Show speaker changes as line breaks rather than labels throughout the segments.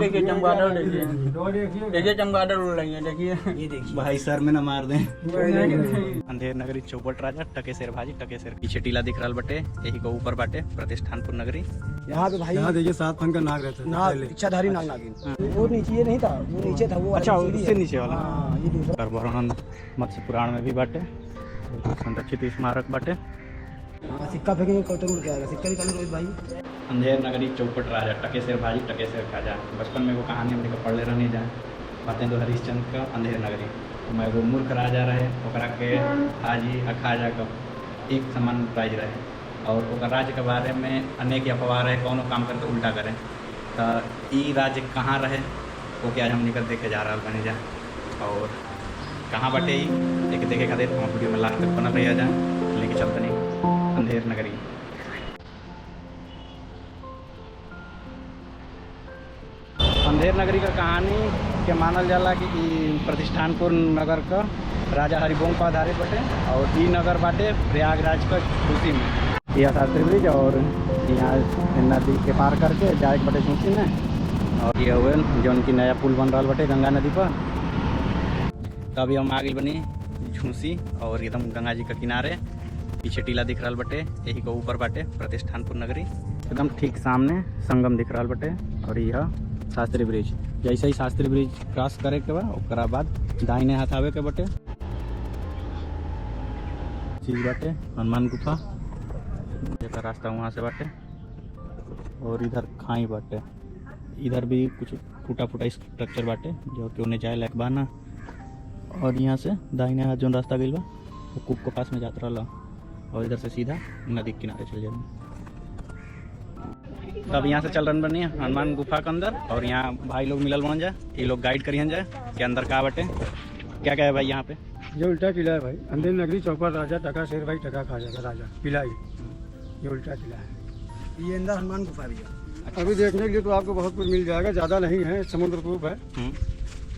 देखिए चमगादड़, देखिए चमगादड़ उड़ रही है, देखिए ये देखिए
भाई सर में न मार दें। अंधेर नगरी चौपट राजा टकेसर भाजी टकेसर पीछे टीला दिख रहा बटे, यही को ऊपर बाटे प्रतिष्ठानपुर नगरी।
यहाँ पे भाई
यहाँ देखिए 7 फन का नाग रहता है,
नाग इच्छाधारी नाग नागिन। वो नीचे ये नहीं था, वो नीचे था वो।
अच्छा उससे नीचे वाला।
हाँ ये दूसरा।
वर्णन मत्स्य पुराण में भी बाटे, संरक्षित स्मारक बाटे।
हाँ सिक्का फेंकेंगे कौतक उड़ के आएगा। सिक्का निकालो रोहित भाई।
अंधेर नगरी चौपट राजा टकेसर भाजी टकेसर खाजा। बचपन में वो कहानी हमने को पढ़ ले रहने जाए बातें तो हरिश्चंद्र का अंधेर नगरी। तो मैं वो मूर्ख राजा रहे, ओकरा के हाजी अखाजा का एक समान प्राइज रहे, और ओकर राज्य के बारे में अनेक अफवाह रहे, कौनो काम करे तो उल्टा करे। तो ई राज्य कहाँ रहे वो क्या आज हम निकल देखे जा रहा बने जा, और कहाँ बटे एक देखे खातिर हम वीडियो में लास्ट तक बना रह जाए, लेके चलते नहीं अंधेर नगरी। अंधेर नगरी का कहानी के मानल जाला कि प्रतिष्ठानपुर नगर का राजा हरिभोंग पर आधारित बटे, और ई नगर बाटे प्रयागराज का झूसी में। यह शास्त्री ब्रिज, और यहाँ नदी के पार करके जाए बटे झूसी में, और ये हुए जो उनकी नया पुल बन रहा बटे गंगा नदी पर। तो अभी हम आगे बनी झूसी, और एकदम गंगा जी का किनारे पीछे टीला दिख रहा बटे, यही को ऊपर बाटे प्रतिष्ठानपुर नगरी। एकदम ठीक सामने संगम दिख रहा बटे, और यह शास्त्री ब्रिज। जैसे ही शास्त्री ब्रिज क्रॉस करे के बाद ओकरा बाद दाहिने हाथ आवे के बटे चीज बाटे हनुमान गुफा, जेका रास्ता वहाँ से बाटे, और इधर खाई बाटे। इधर भी कुछ टूटा फूटा स्ट्रक्चर बाटे जो कि उन्हें जाए लायक बाना, और यहाँ से दाहिने हाथ जो रास्ता गई बा वो कूप के पास में जाता रहा, और इधर से सीधा नदी के किनारे चल जाए। तो अब यहाँ से चल रहे बनी हनुमान गुफा के अंदर, और यहाँ भाई लोग मिलल बन जाए, ये लोग गाइड करियन जाए कि अंदर का बटे क्या क्या है भाई यहाँ पे।
ये उल्टा किला है भाई, अंधेर नगरी चौपट राजा टका शेर भाई टका खाजा का राजा किला ही, ये उल्टा किला है।
ये अंदर हनुमान गुफा भी है।
अभी देखने के लिए तो आपको बहुत कुछ मिल जाएगा, ज़्यादा नहीं है, समुद्र कूप है।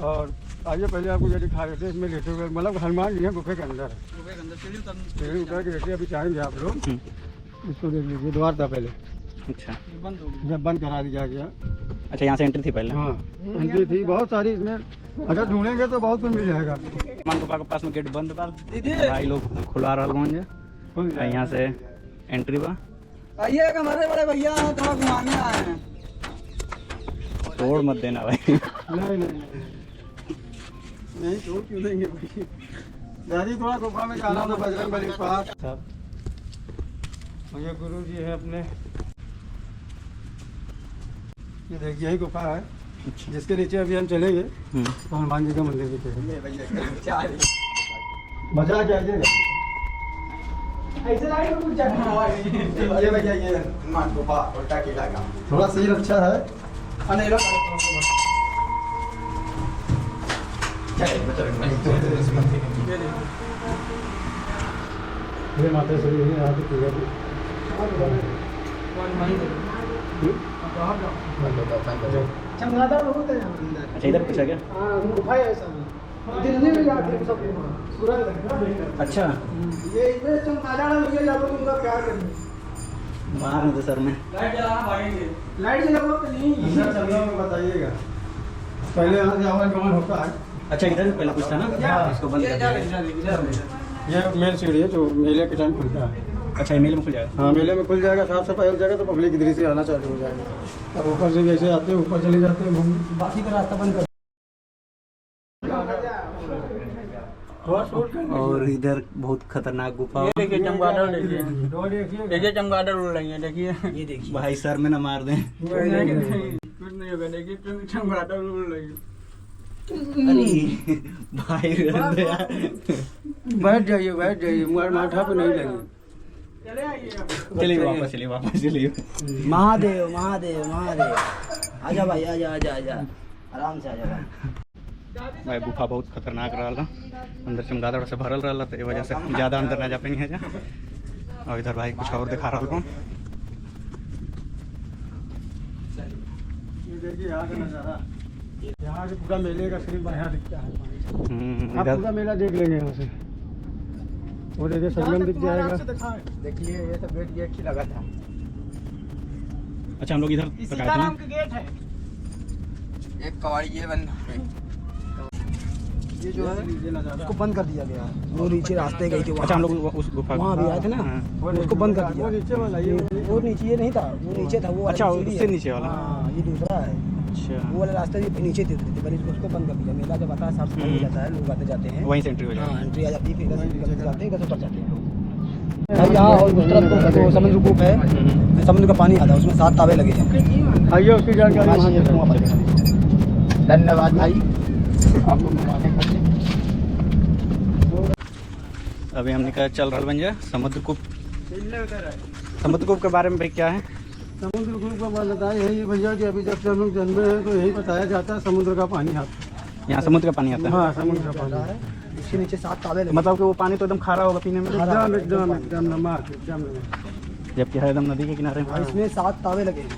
और आइए पहले आपको ये दिखा रहे थे, इसमें लेटे हुए मतलब हनुमान जी है गुफे के अंदर है। सीढ़ी उतर के देखिए, अभी चाहेंगे आप लोग इसको देख लीजिए। द्वार था पहले,
अच्छा
जब बंद करा दिया गया।
अच्छा यहाँ से एंट्री थी पहले।
हाँ एंट्री थी बहुत सारी, इसमें अगर ढूंढेंगे तो बहुत कुछ मिल जाएगा।
हनुमान गुफा के पास में गेट बंद बा, भाई लोग खुला रहा बन जाए, यहाँ से एंट्री बा।
आइए हमारे बड़े भैया थोड़ा घुमाने आए हैं।
तोड़ मत देना भाई।
नहीं नहीं नहीं, तोड़ क्यों देंगे भाई। दादी थोड़ा गुफा में जाना था बजरंग बली के पास। ये गुरु जी है अपने, ये देखिए यही गुफा है जिसके नीचे अभी हम चलेंगे तो हनुमान जी का मंदिर भी है। मजा क्या आइएगा। ये भैया ये हनुमान गुफा उल्टा किला का थोड़ा सही अच्छा है। ये माता श्री यहाँ पे पूजा भी। चमगादड़ बहुत है अंदर।
अच्छा इधर पूछा क्या?
हाँ गुफा है ऐसा दिल्ली में जाके सब सूरज लगता।
अच्छा
ये इतने चमगादड़ मुझे जाओ उनका प्यार करने
बाहर में तो सर में
लाइट जलाना भागेंगे।
लाइट से लगो तो नहीं इधर चल रहा हूँ, बताइएगा पहले यहाँ से आवागमन होता है।
अच्छा इधर भी पहले पूछता ना, इसको बंद कर दिया।
ये मेन सीढ़ी है जो मेले के टाइम खुलता है।
अच्छा मेले में खुल जाएगा।
हाँ मेले में खुल जाएगा, साफ सफाई हो जाएगा तो पब्लिक इधर से आना चालू हो जाएगा। अब ऊपर से जैसे आते हैं ऊपर चले जाते हैं घूम, बाकी का रास्ता बंद कर।
और इधर बहुत खतरनाक गुफा।
देखिए चमगादड़, देखिए चमगादड़ उड़ रही है, देखिए ये देखिए
भाई सर में न मार दें।
कुछ नहीं होगा। देखिए चमगादड़ उड़ रही है।
अरे भाई
बैठ जाइए माथा पे नहीं लगे।
चलिए वापस चलिए।
महादेव महादेव महादेव। आजा भाई आजा आजा आजा, आराम से आजा भाई।
भाई गुफा बहुत खतरनाक रहा, अंदर चमगादड़ से भरल रहा, तो ये वजह से ज़्यादा अंदर ना जा पाएंगे जा। और इधर भाई कुछ और दिखा रहा हूँ।
देखिए यहाँ का नज़ारा, यहाँ से पूरा मेले का सिर्फ बढ़िया दिखता है। आप
इधर
पूरा मेला देख लेंगे यहाँ से, वो देखिए संगम दिख जाएगा।
देखिए ये तो गेट ही लगा था।
अच्छा हम लोग इधर
सीताराम का गेट है।
एक कवाड़ी ये बंद
ये जो है उसको बंद कर दिया गया है। वो नीचे रास्ते गई थी
अच्छा, हम लोग उस गुफा
वहाँ भी आए थे ना, उसको बंद कर दिया।
वो नीचे वाला ये
वो नीचे ये नहीं था, वो नीचे था वो वाला
अच्छा,
सीढ़ी
उससे
है।
नीचे वाला।
हाँ, ये दूसरा है।
अच्छा,
वो वाला रास्ता ये नीचे थे पहले, उसको बंद कर दिया। मेला जब आता है साफ सफाई हो जाता है, लोग आते जाते हैं,
वहीं से एंट्री हो जाएगा।
हाँ एंट्री आ जाती है, फिर इधर से निकल के जाते हैं, इधर से उतर जाते हैं। भाई यहाँ और उस तरफ तो समुद्र कूप है, जो समुद्र का पानी आता है, उसमें 7 तावे लगे हैं।
आइए उसकी जानकारी वहाँ से
कुआं पर देखा। धन्यवाद भाई।
अभी हम निकल चल रहा बन जाए समुद्रकूप। समुद्रकूप के बारे में भाई क्या है?
समुद्र कूप का बताया यही भैया कि अभी जब से हम लोग जन्मे हैं तो यही बताया जाता है समुद्र का पानी आता
यहाँ समुद्र का पानी आता
है।
है।
हाँ, समुद्र का पानी
इसके नीचे 7 तावे लगे।
मतलब कि वो पानी तो एकदम खारा होगा पीने में,
एकदम एकदम एकदम नमक एकदम नमक।
जबकि है एकदम नदी के किनारे।
और इसमें 7 तावे लगे हैं।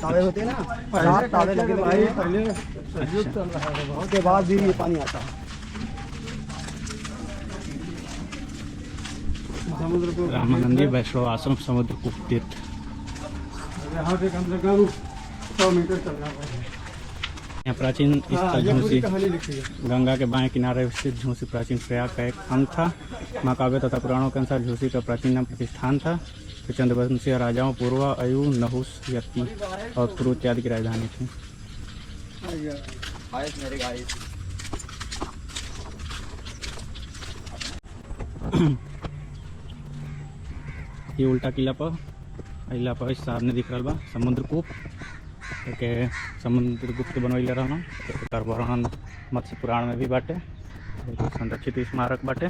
तावे होते हैं ना, 7 तावे लगे
भाई
हैं।
पहले सतयुग चल रहा है बहुत।
उसके बाद भी ये पानी आता है।
समुद्र को
रामानंदी वैष्णव आश्रम समुद्रकूप तीर्थ।
यहाँ से कम 100 मीटर चलना पड़ेगा।
यहाँ प्राचीन
हाँ,
स्थल
ये पूरी
झूसी
कहानी लिखी है।
गंगा के बाएं किनारे स्थित झूसी प्राचीन प्रयाग का एक अंग था। महाकाव्य तथा पुराणों के अनुसार झूसी का प्राचीन नाम प्रतिष्ठान था। तो चंद्रवंशीय राजाओं पूर्वा, अयु, नहुस, यति और पुरु इत्यादि की राजधानी थी।
मेरे गाइस
ये उल्टा किला पर सामने दिख रहा बा समुद्रकूप। एक समुद्रगुप्त बनवैले रहना। एकर वर्णन मत्स्य पुराण में भी बाटे। एक संरक्षित स्मारक बाटे।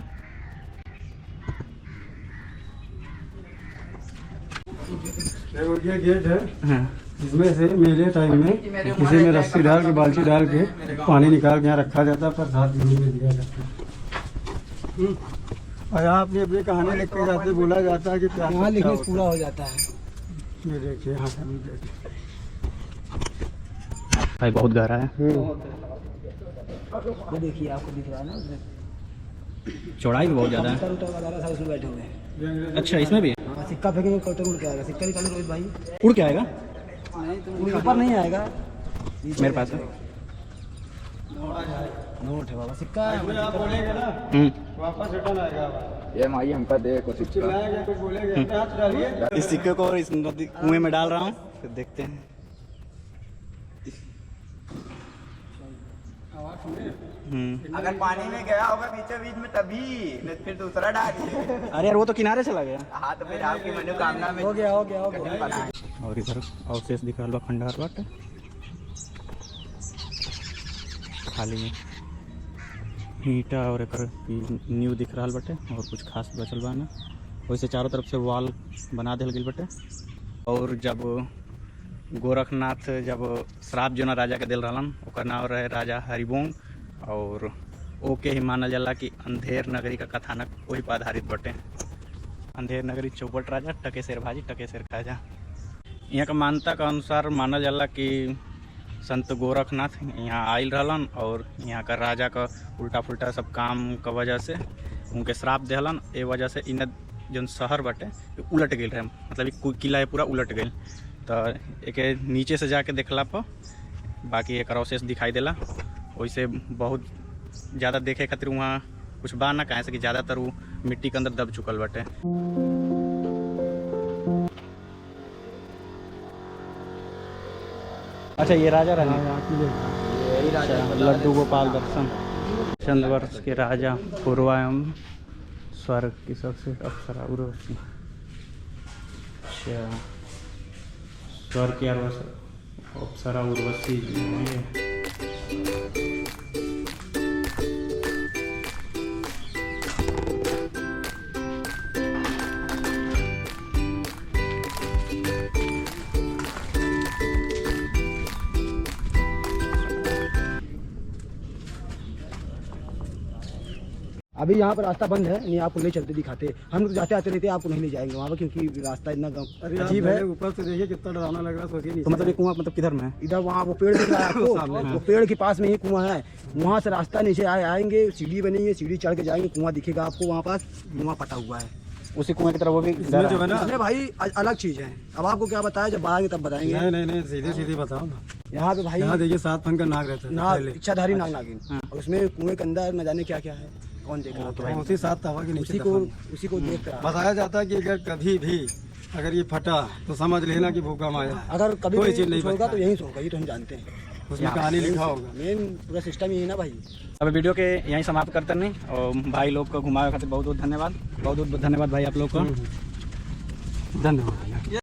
देखो ये गेट है
हाँ।
जिसमें से मेले टाइम में किसी में रस्सी डाल के बाल्टी डाल के पानी निकाल के यहाँ रखा जाता है, प्रसाद में दिया जाता है। और यहाँ अपनी अपनी कहानी लिख के जाते बोला जाता है कि प्यास
यहाँ
अच्छा
लिखने
होता
से पूरा हो जाता है।
है। ये देखिए यहाँ से भी देखिए।
भाई बहुत गहरा है।
वो देखिए आपको दिख रहा है ना, उसमें
चौड़ाई भी बहुत ज़्यादा है।
कबूतर वगैरह सब उसमें बैठे हुए हैं।
अच्छा, इसमें भी
हाँ, सिक्का फेंकेंगे कबूतर उड़ के आएगा। सिक्का निकालो रोहित भाई।
उड़ के आएगा?
ऊपर नहीं आएगा,
मेरे पास है।
नोट है बाबा, सिक्का है।
आप बोलेंगे ना वापस रिटर्न आएगा।
ये माई हमका दे कुछ
चिल्लाएंगे कुछ बोलेंगे हाथ डालिए।
इस सिक्के को और इस नदी कुएं में डाल रहा हूँ, फिर देखते हैं।
अगर पानी में गया होगा बीचों बीच में तभी, नहीं फिर दूसरा डालिए।
अरे यार, वो तो किनारे चला गया।
हाँ तो फिर आपकी मनोकामना में
हो गया।
और इधर अवशेष दिख रहा बा खंडहर बाटे खाली में। ईंटा और एकर नींव दिख रहा बाटे और कुछ खास बचल बा ना। वैसे चारों तरफ से वॉल बना दिल गई बाटे। और जब गोरखनाथ जब श्राप जो ना राजा के दिल रहलन, ओकर नाम रहे राजा हरिबोंग। और ओके ही मानल जाला कि अंधेर नगरी का कथानक वही पर आधारित बटे। अंधेर नगरी चौपट राजा, टकेसर भाजी टकेसर खाजा। यहाँ का मान्यता के अनुसार मानल जाला कि संत गोरखनाथ यहाँ आयल रहलन और यहाँ का राजा का उल्टा फुल्टा सब काम का वजह से उनके श्राप देहलन। ए वजह से इन जो शहर बटे उलट गई रहे, मतलब किला पूरा उलट गई। तो एक नीचे से जाके देखला पर बाकी एक अवशेष दिखाई देला। वैसे बहुत ज़्यादा देखे खातिर वहाँ कुछ बा ना, कहे से कि ज़्यादातर वो मिट्टी के अंदर दब चुकल बटे। अच्छा, ये राजा रानी लड्डू गोपाल दर्शन। चंद्रवर्ष के राजा पूर्वा एवं स्वर्ग की सबसे अप्सरा उर्वशी। अच्छा, स्वर्ग की अप्सरा उर्वशी ये
अभी यहाँ पर रास्ता बंद है, नहीं आपको ले चलते दिखाते। हम लोग जाते आते रहते, आपको नहीं ले जाएंगे वहाँ पर, क्योंकि रास्ता इतना अजीब है।
ऊपर से देखिए कितना डरावना लग रहा है, सोचिए
तो मतलब ये कुआं मतलब किधर में है?
इधर वहाँ वो पेड़ दिख रहा है आपको, वो पेड़ के पास में ही कुआं है। वहाँ से रास्ता नीचे आएंगे, सीढ़ी बनी है, सीढ़ी चढ़ के जाएंगे, कुआं दिखेगा आपको। वहाँ पास कुआं पटा हुआ है,
उसी कुएं की तरफ वो भी
इसमें जो है ना,
इसमें भाई अलग चीज़ है। अब आपको क्या बताया, जब बाहर तब बताएंगे।
नहीं सीधे सीधे बताओ ना।
यहाँ पे भाई
यहाँ देखिए 7 फन का नाग रहता है
नाग,
पहले।
इच्छाधारी नाग नागिन, और उसमें कुएं के अंदर न जाने क्या क्या है, कौन देख रहा है।
उसी 7 तवा के नीचे
उसी को देख रहा है।
बताया जाता है कि अगर कभी भी अगर ये फटा तो समझ लेना कि भूकंप आया है।
अगर कभी
कोई
भी
चीज़ नहीं
कुछ होगा
बचता
तो यहीं से होगा, ये तो हम जानते हैं।
उसमें कहानी लिखा होगा।
मेन पूरा सिस्टम यही है ना भाई।
अब वीडियो के यहीं समाप्त करते नहीं, और भाई लोग को घुमावे खातिर बहुत बहुत धन्यवाद, बहुत बहुत धन्यवाद भाई आप लोग को।
धन्यवाद।